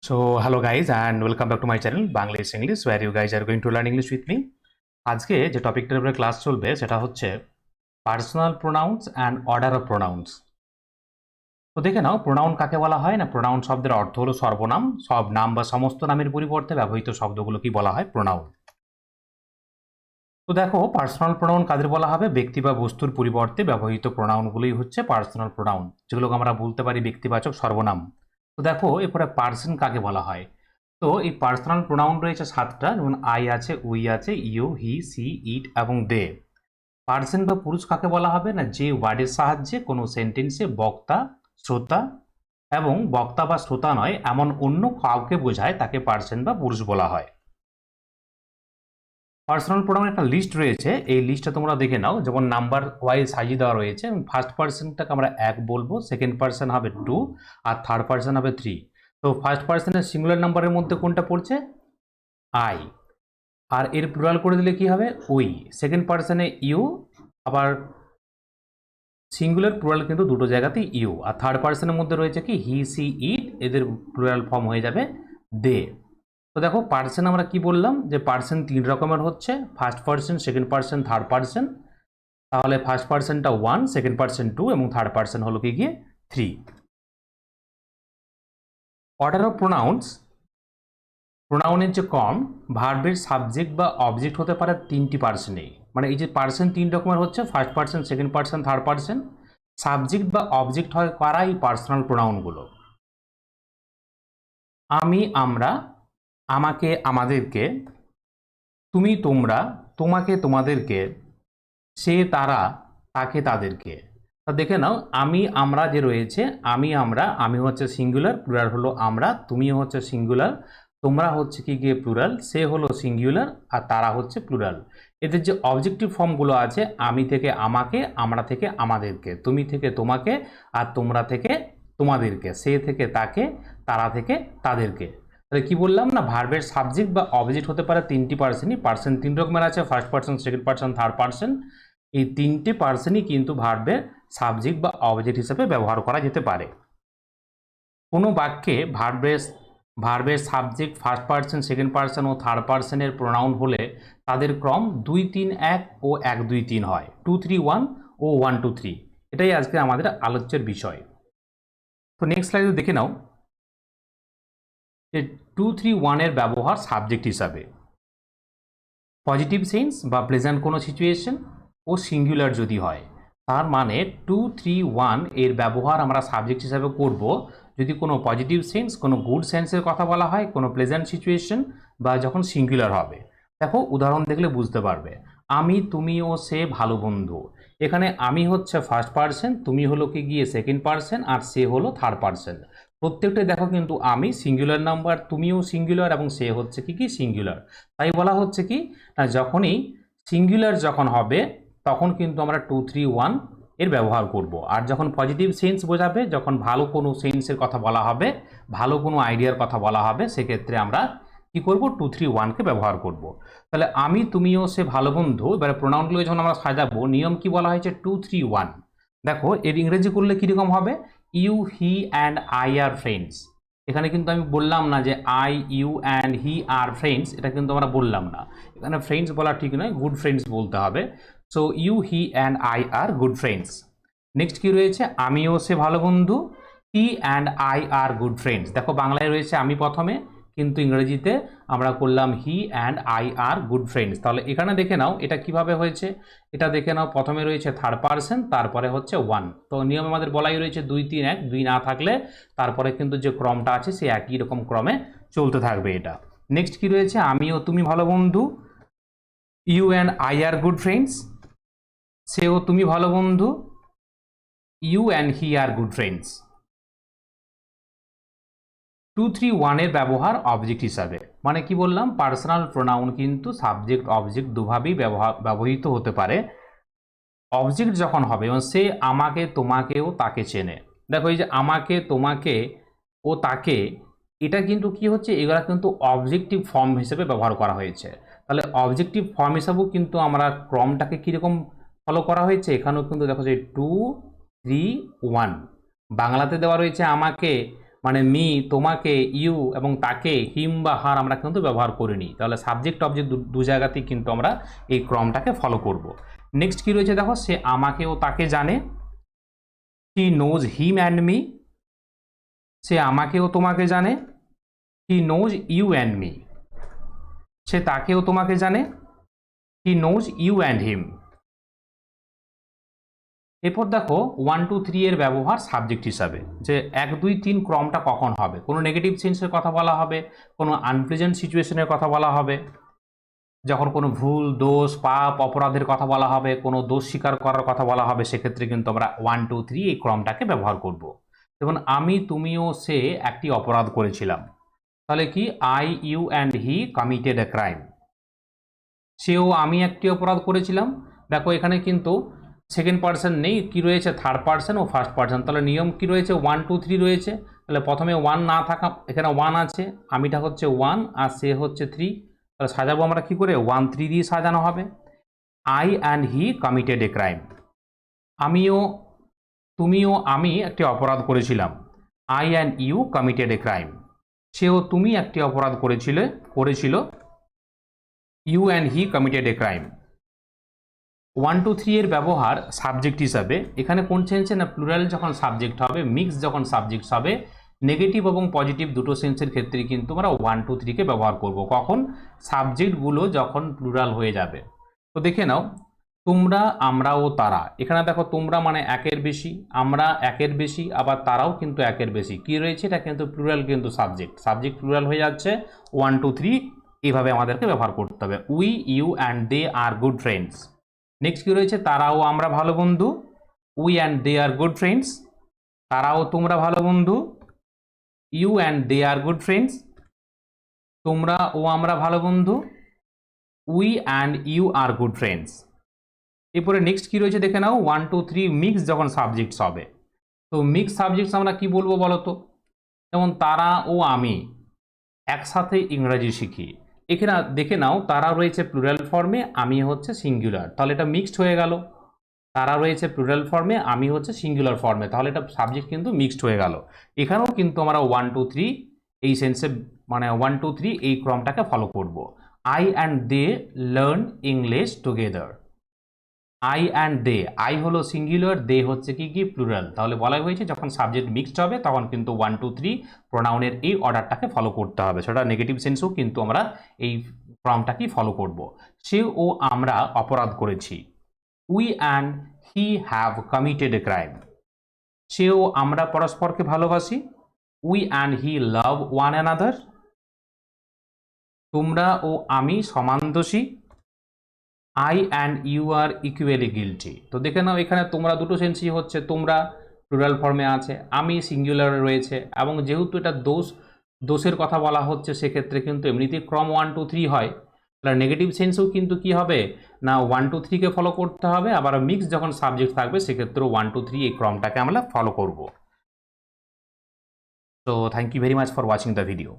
So, hello guys, and welcome back to my channel Banglish English, where you guys are going to learn English with me. আজকে যে টপিকটার উপরে class চলবে সেটা হচ্ছে personal pronouns and order of pronouns. তো দেখে নাও, pronoun কাকে বলা হয় না? প্রোনাউন শব্দের অর্থ হলো সর্বনাম। সব নাম বা সমস্ত নামের পরিবর্তে ব্যবহৃত শব্দগুলো কি বলা হয়? প্রোনাউন। তো দেখো, পার্সোনাল প্রোনাউন কাদের বলা হবে? ব্যক্তি বা বস্তুর পরিবর্তে ব্যবহৃত প্রোনাউনগুলোই হচ্ছে পার্সোনাল প্রোনাউন, যেগুলোকে আমরা বলতে পারি ব্যক্তিবাচক সর্বনাম। তো দেখো, এরপরে পার্সন কাকে বলা হয়? তো এই পার্সোনাল প্রোনাউন রয়েছে 7টা, যেমন আই আছে, উই আছে, ইউ, হি, সি, ইট এবং দে। পার্সন বা পুরুষ কাকে বলা হবে না? যে ওয়ার্ডের সাহায্যে কোনো সেন্টেন্সে বক্তা, শ্রোতা এবং বক্তা বা শ্রোতা নয় এমন অন্য কাউকে বোঝায় তাকে পার্সন বা পুরুষ বলা হয়। পার্সোনাল প্রোনাউন একটা লিস্ট রয়েছে, এই লিস্টটা তোমরা দেখে নাও। যেমন নাম্বার ওয়াইজ সাজিয়ে দেওয়া রয়েছে। ফার্স্ট পার্সনটাকে আমরা 1 বলবো, সেকেন্ড পার্সন হবে 2 আর থার্ড পার্সন হবে 3। তো ফার্স্ট পার্সনের সিঙ্গুলার নাম্বারের মধ্যে কোনটা পড়ছে? আই। আর এর প্লুরাল করে দিলে কি হবে? উই। সেকেন্ড পার্সনে ইউ, আবার সিঙ্গুলার প্লুরাল কিন্তু দুটো জায়গাতেই ইউ। আর থার্ড পার্সনের মধ্যে রয়েছে কি? হি, সি, ইট, এদের প্লুরাল ফর্ম হয়ে যাবে দে। তো দেখো, পার্সন আমরা কি বললাম যে পার্সন 3 রকমের হচ্ছে, first person, second person, third person. তাহলে ফার্স্ট পার্সনটা 1, সেকেন্ড পার্সন 2 এবং থার্ড পার্সন হলো কি গিয়ে 3। অর্ডার অফ প্রোনাউন্স, প্রোনাউনের যে কম, ভার্বের সাবজেক্ট বা অবজেক্ট হতে পারে 3টি পার্সনেই। মানে এই যে পার্সন 3 রকমের হচ্ছে, first person, second person, third person. Subject বা অবজেক্ট হয় কারা? এই পার্সোনাল প্রোনাউনগুলো। আমি, আমরা, আমাকে, আমাদেরকে, তুমি, তোমরা, তোমাকে, তোমাদেরকে, সে, তারা, তাকে, তাদেরকে। তা দেখে নাও, আমি, আমরা যে রয়েছে, আমি, আমরা, আমি হচ্ছে সিঙ্গুলার, প্লুরাল হলো আমরা, তুমি হচ্ছে সিঙ্গুলার, তোমরা হচ্ছে কি গিয়ে প্লুরাল, সে হলো সিঙ্গুলার আর তারা হচ্ছে প্লুরাল। এদের যে অবজেক্টিভ ফর্মগুলো আছে, আমি থেকে আমাকে, আমরা থেকে আমাদেরকে, তুমি থেকে তোমাকে, আর তোমরা থেকে তোমাদেরকে, সে থেকে তাকে, তারা থেকে তাদেরকে। তাহলে কি বললাম না? ভার্বের সাবজেক্ট বা অবজেক্ট হতে পারে 3টি পার্সনই। পার্সন 3 রকমের আছে, first person, second person, third person. এই 3টে পার্সনই কিন্তু ভার্বের সাবজেক্ট বা অবজেক্ট হিসেবে ব্যবহার করা যেতে পারে। কোনো বাক্যে ভার্বের subject first person, second person ও থার্ড পার্সনের প্রোনাউন হলে তাদের ক্রম 2, 3, 1 ও 1, 2, 3 হয়। 2, 3, 1 ও 1, 2, 3। এটাই আজকে আমাদের আলোচ্যের বিষয়। তো নেক্সট স্লাইডে দেখে নাও যে 2, 3, 1 এর ব্যবহার সাবজেক্ট হিসাবে। পজিটিভ সেন্স বা প্লেজেন্ট কোনো সিচুয়েশন ও সিঙ্গুলার যদি হয়, তার মানে 2, 3, 1 এর ব্যবহার আমরা সাবজেক্ট হিসাবে করব যদি কোনো পজিটিভ সেন্স, কোনো গুড সেন্সের কথা বলা হয়, কোনো প্লেজেন্ট সিচুয়েশন বা যখন সিঙ্গুলার হবে। দেখো, উদাহরণ দেখলে বুঝতে পারবে। আমি, তুমি ও সে ভালো বন্ধু। এখানে আমি হচ্ছে ফার্স্ট পার্সন, তুমি হলো কি গিয়ে সেকেন্ড পার্সন আর সে হলো থার্ড পার্সন। প্রত্যেকটাই দেখো কিন্তু আমি সিঙ্গুলার নাম্বার, তুমিও সিঙ্গুলার এবং সে হচ্ছে কি সিঙ্গুলার। তাই বলা হচ্ছে কি না, যখনই সিঙ্গুলার যখন হবে তখন কিন্তু আমরা 2, 3, 1 এর ব্যবহার করব। আর যখন পজিটিভ সেন্স বোঝাবে, যখন ভালো কোনো সেন্সের কথা বলা হবে, ভালো কোনো আইডিয়ার কথা বলা হবে, সেক্ষেত্রে আমরা কি করব? 2, 3, 1 কে ব্যবহার করব। তাহলে আমি, তুমিও সে ভালো বন্ধু। এবারে প্রোনাউনগুলো যখন আমরা সাজাবো, নিয়ম কি বলা হয়েছে? 2, 3, 1। দেখো, এর ইংরেজি করলে কিরকম হবে? You, he and I are friends. এখানে কিন্তু আমি বললাম না যে I, you and he are friends, এটা কিন্তু আমরা বললাম না। এখানে ফ্রেন্ডস বলা ঠিক নয়, গুড ফ্রেন্ডস বলতে হবে। So you, he and I are good friends. Next কি রয়েছে? আমিও সে ভালো বন্ধু। He and I are good friends. দেখো, বাংলায় রয়েছে আমি প্রথমে, কিন্তু ইংরেজিতে আমরা করলাম he and I are good friends. তাহলে এখানে দেখে নাও এটা কিভাবে হয়েছে। এটা দেখে নাও, প্রথমে রয়েছে থার্ড পার্সন, তারপরে হচ্ছে 1। তো নিয়ম আমাদের বলাই রয়েছে 2, 3, 1। 2 না থাকলে তারপরে কিন্তু যে ক্রমটা আছে সে একই রকম ক্রমে চলতে থাকবে এটা। নেক্সট কি রয়েছে? আমি ও তুমি ভালো বন্ধু। You and I are good friends. সে ও তুমি ভালো বন্ধু। You and he are good friends. 2, 3, 1 এর ব্যবহার অবজেক্ট হিসাবে। মানে কি বললাম? পার্সোনাল প্রোনাউন কিন্তু সাবজেক্ট অবজেক্ট দুভাবেই ব্যবহৃত হতে পারে। অবজেক্ট যখন হবে, এবং সে আমাকে, তোমাকেও, তাকে চেনে। দেখো, এই যে আমাকে, তোমাকে ও তাকে, এটা কিন্তু কি হচ্ছে? এগুলা কিন্তু অবজেক্টিভ ফর্ম হিসেবে ব্যবহার করা হয়েছে। তাহলে অবজেক্টিভ ফর্ম হিসাবেও কিন্তু আমরা ক্রমটাকে কীরকম ফলো করা হয়েছে? এখানেও কিন্তু দেখো যে 2, 3, 1। বাংলাতে দেওয়া রয়েছে আমাকে, মানে মি, তোমাকে, ইউ এবং তাকে, হিম বা হার আমরা কিন্তু ব্যবহার করিনি। তাহলে সাবজেক্ট অবজেক্ট দু জায়গাতেই কিন্তু আমরা এই ক্রমটাকে ফলো করব। নেক্সট কি রয়েছে দেখো, সে আমাকে ও তাকে জানে। He knows him and me. সে আমাকে ও তোমাকে জানে। He knows you and me. সে তাকে ও তোমাকে জানে। He knows you and him. এরপর দেখো 1 2 3 এর ব্যবহার সাবজেক্ট হিসাবে, যে 1 2 3 ক্রমটা কখন হবে। কোনো নেগেটিভ সেন্সের কথা বলা হবে, কোনো আনপ্লেজেন্ট সিচুয়েশনের কথা বলা হবে, যখন কোনো ভুল, দোষ, পাপ, অপরাধের কথা বলা হবে, কোনো দোষ স্বীকার করার কথা বলা হবে, সেক্ষেত্রে কিন্তু আমরা 1 2 3 এই ক্রমটাকে ব্যবহার করব। যেমন আমি, তুমি ও সে একটি অপরাধ করেছিলাম, তাহলে কি I, you and he committed a crime. সেও আমি একটি অপরাধ করেছিলাম। দেখো এখানে কিন্তু সেকেন্ড পার্সন নেই, কি রয়েছে থার্ড পার্সন ও ফার্স্ট পার্সন। তাহলে নিয়ম কি রয়েছে, 1 2 3 রয়েছে। তাহলে প্রথমে 1 না থাকা, এখানে 1 আছে, আমিটা হচ্ছে 1 আর সে হচ্ছে 3। তাহলে সাজাবো আমরা কি করে, 1 3 দিয়ে সাজানো হবে। I and he committed a crime. আমিও, তুমিও আমি একটি অপরাধ করেছিলাম। I and you committed a crime. সেও তুমি একটি অপরাধ করেছিল। You and he committed a crime. 1 2 3 এর ব্যবহার সাবজেক্ট হিসাবে, এখানে কোন সেন্সে না, প্লুরাল যখন সাবজেক্ট হবে, মিক্স যখন সাবজেক্ট হবে, নেগেটিভ এবং পজিটিভ দুটো সেন্সের ক্ষেত্রে কিন্তু আমরা 1 2 3 কে ব্যবহার করব। কখন, সাবজেক্টগুলো যখন প্লুরাল হয়ে যাবে। তো দেখে নাও, তোমরা, আমরা ও তারা। এখানে দেখো তোমরা মানে একের বেশি, আমরা একের বেশি, আবার তারাও কিন্তু একের বেশি। কি রয়েছে, এটা কিন্তু প্লুরাল, কিন্তু সাবজেক্ট প্লুরাল হয়ে যাচ্ছে। 1 2 3 এইভাবে আমাদেরকে ব্যবহার করতে হবে। We, you and they are good friends. Next কি রয়েছে, তারা ও আমরা ভালো বন্ধু। We and they are good friends. তারা ও তোমরা ভালো বন্ধু। You and they are good friends. তোমরা ও আমরা ভালো বন্ধু। We and you are good friends. এরপরে নেক্সট কি রয়েছে দেখে নাও, 1 2 3 মিক্স যখন সাবজেক্টস হবে। তো মিক্স সাবজেক্টস আমরা কি বলবো বলো তো, যেমন তারা ও আমি একসাথে ইংরাজি শিখি। এখানে দেখে নাও, তারা রয়েছে প্লুরাল ফর্মে, আমি হচ্ছে সিঙ্গুলার, তাহলে এটা মিক্সড হয়ে গেল। তারা রয়েছে প্লুরাল ফর্মে, আমি হচ্ছে সিঙ্গুলার ফর্মে, তাহলে এটা সাবজেক্ট কিন্তু মিক্সড হয়ে গেল। এখানেও কিন্তু আমরা 1 2 3 এই সেন্সে, মানে 1 2 3 এই ক্রমটাকে ফলো করব। I and they learn English together. I and they, I হলো সিঙ্গুলার, দে হচ্ছে কি প্লুরাল। তাহলে বলা হয়েছে যখন সাবজেক্ট মিক্সড হবে তখন কিন্তু 1 2 3 প্রোনাউনের এই অর্ডারটাকে ফলো করতে হবে। সেটা নেগেটিভ সেন্সেও কিন্তু আমরা এই ফর্মটাকেই ফলো করব। সে ও আমরা অপরাধ করেছি। We and he have committed a crime. সে ও আমরা পরস্পরকে ভালোবাসি। We and he love one another. তোমরা ও আমি সমান দোষী। I and you are equally guilty. তো দেখে নাও, এখানে তোমরা দুটো সেন্সই হচ্ছে, তোমরা প্লুরাল ফর্মে আছে, আমি সিঙ্গুলারে রয়েছে, এবং যেহেতু এটা দোষের কথা বলা হচ্ছে, সেক্ষেত্রে কিন্তু এমনিতেই ক্রম 1 2 3 হয়। তাহলে নেগেটিভ সেন্সেও কিন্তু কি হবে না, 1 2 3 কে ফলো করতে হবে। আবার মিক্স যখন সাবজেক্ট থাকবে সেক্ষেত্রেও 1 2 3 এই ক্রমটাকে আমরা ফলো করব। তো thank you very much for watching the video.